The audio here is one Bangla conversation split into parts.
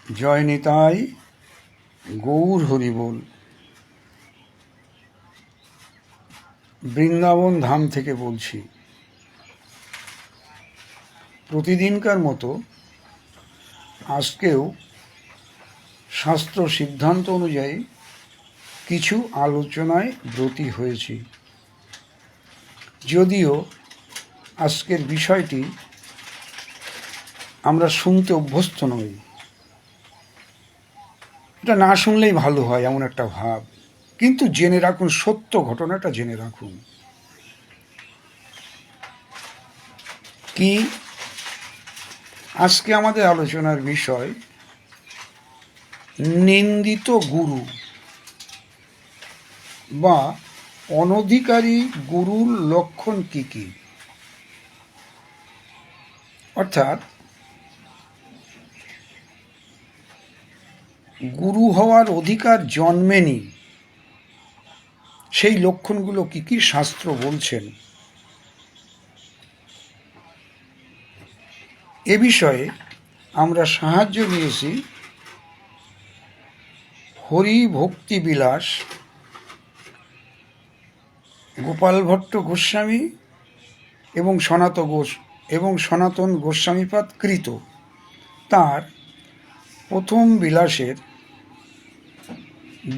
জয় নিতাই, গৌর হরি বল। বৃন্দাবন ধাম থেকে বলছি। প্রতিদিনকার মতো আজকেও শাস্ত্র সিদ্ধান্ত অনুযায়ী কিছু আলোচনায় ব্রতী হয়েছি। যদিও আজকের বিষয়টি আমরা শুনতে অভ্যস্ত নই, এটা না শুনলেই ভালো হয় এমন একটা ভাব, কিন্তু জেনে রাখুন, সত্য ঘটনাটা জেনে রাখুন। কি আজকে আমাদের আলোচনার বিষয় নিন্দিত গুরু বা অনধিকারী গুরুর লক্ষণ কি কি। অর্থাৎ গুরু হওয়ার অধিকার জন্মেনি, সেই লক্ষণগুলো কি কি শাস্ত্র বলছেন এ বিষয়ে আমরা সাহায্য নিয়েছি হরি ভক্তি বিলাস গোপাল ভট্ট গোস্বামী এবং সনাতন গোস্বামীপাদ কৃত তার প্রথম বিলাসের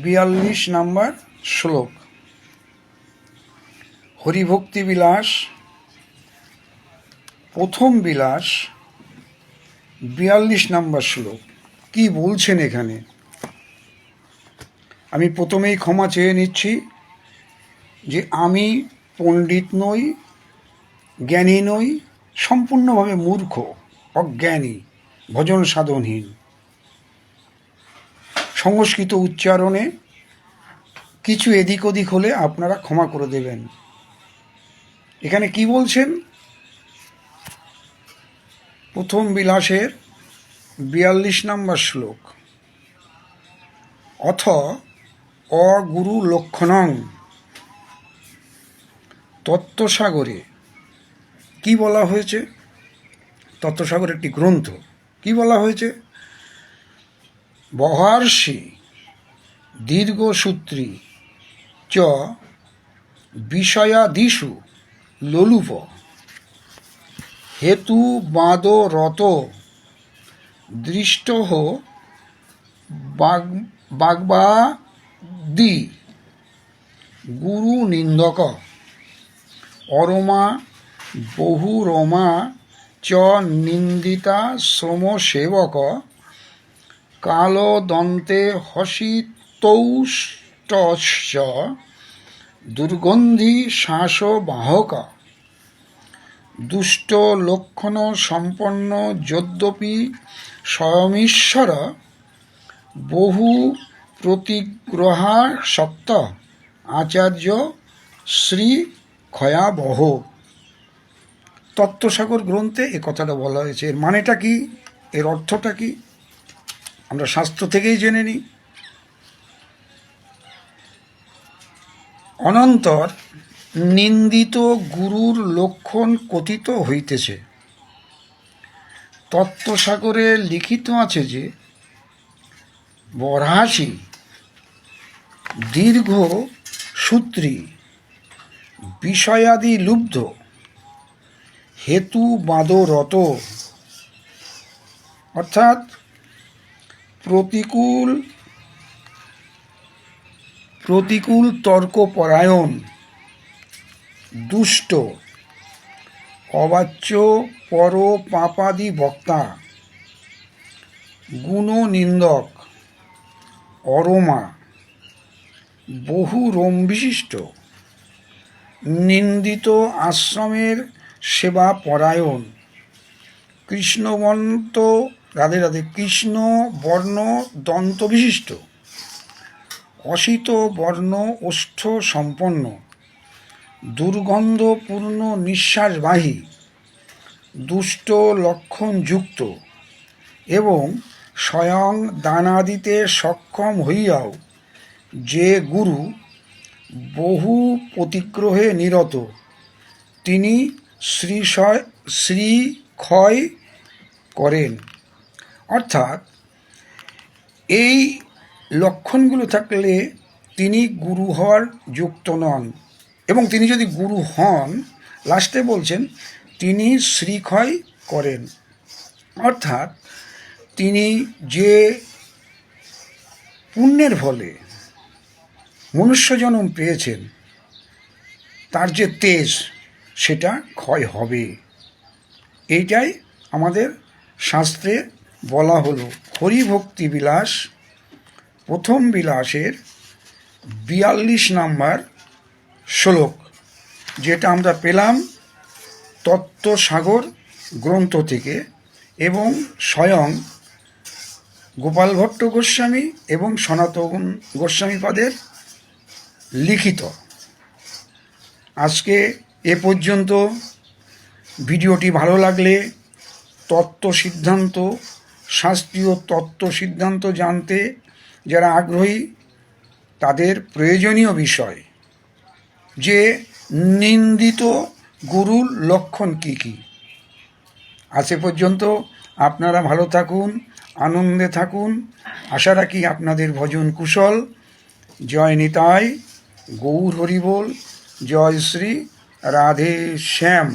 42 নম্বর শ্লোক। হরিভক্তি বিলাস প্রথম বিলাস 42 নম্বর শ্লোক কি বলছেন এখানে। আমি প্রথমেই ক্ষমা চেয়ে নিচ্ছি যে আমি পণ্ডিত নই, জ্ঞানী নই, সম্পূর্ণভাবে মূর্খ, অজ্ঞানী, ভজন সাধনহীন। সংস্কৃত উচ্চারণে কিছু এদিক ওদিক হলে আপনারা ক্ষমা করে দেবেন। এখানে কি বলছেন? প্রথম বিলাসের 42 নম্বর শ্লোক, অথ অগুরু লক্ষণং। তত্ত্বসাগরে কি বলা হয়েছে? তত্ত্বসাগর একটি গ্রন্থ। কি বলা হয়েছে? বহর্ষি দীর্ঘসূত্রী চ বিষয়াদিষু লোলুপ হেতু বাদরত দৃষ্ট বাগবাদি গুরু নিন্দক অরমা বহুরমা চ নিন্দিতা শ্রমসেবক কালদন্তে হসিতৌষ্টস্য দুর্গন্ধি শ্বাসবাহক দুষ্ট লক্ষণ সম্পন্ন যদ্যপি স্বয়মীশ্বর বহু প্রতিগ্রহাসক্ত আচার্য শ্রী ক্ষয়াবহ। তত্ত্বসাগর গ্রন্থে এ কথাটা বলা হয়েছে। এর মানেটা কি, এর অর্থটা কি আমরা শাস্ত্র থেকেই জেনে নিই। অনন্তর নিন্দিত গুরুর লক্ষণ কথিত হইতেছে। তত্ত্বসাগরে লিখিত আছে যে বরাহসি দীর্ঘ সূত্রী বিষয়াদি লুব্ধ হেতু বাদরত, অর্থাৎ প্রতিকূল তর্কপরায়ণ, দুষ্ট, অবাচ্য পর পাপাদি বক্তা, গুণনিন্দক, অরমা, বহু রোম বিশিষ্ট, নিন্দিত আশ্রমের সেবা পরায়ণ, কৃষ্ণবন্ত রাধে রাধে কৃষ্ণ বর্ণ দন্ত বিশিষ্ট, অসিত বর্ণ ওষ্ঠ সম্পন্ন, দুর্গন্ধপূর্ণ নিঃশ্বাসবাহী, দুষ্ট লক্ষণযুক্ত এবং স্বয়ং দানাদিতে সক্ষম হইয়াও যে গুরু বহু প্রতিগ্রহে নিরত, তিনি শ্রীক্ষয় করেন। অর্থাৎ এই লক্ষণগুলো থাকলে তিনি গুরু হওয়ার যুক্ত নন, এবং তিনি যদি গুরু হন, লাস্টে বলছেন তিনি শ্রীক্ষয় করেন, অর্থাৎ তিনি যে পুণ্যের ফলে মনুষ্য জন্ম পেয়েছেন তার যে তেজ সেটা ক্ষয় হবে। এইটাই আমাদের শাস্ত্রে বলা হলো। হরিভক্তি বিলাস প্রথম বিলাসের 42 নম্বর শ্লোক, যেটা আমরা পেলাম তত্ত্বসাগর গ্রন্থ থেকে এবং স্বয়ং গোপাল ভট্ট গোস্বামী এবং সনাতন গোস্বামীপাদের লিখিত। আজকে এ পর্যন্ত। ভিডিওটি ভালো লাগলে তত্ত্ব সিদ্ধান্ত, শাস্ত্রীয় তত্ত্ব সিদ্ধান্ত জানতে যারা আগ্রহী তাদের প্রয়োজনীয় বিষয় যে নিন্দিত গুরুর লক্ষণ কী কী। আজ এ পর্যন্ত। আপনারা ভালো থাকুন, আনন্দে থাকুন। আশা রাখি আপনাদের ভজন কুশল। জয় নিতাই, গৌর হরিবোল, জয় শ্রী রাধে শ্যাম।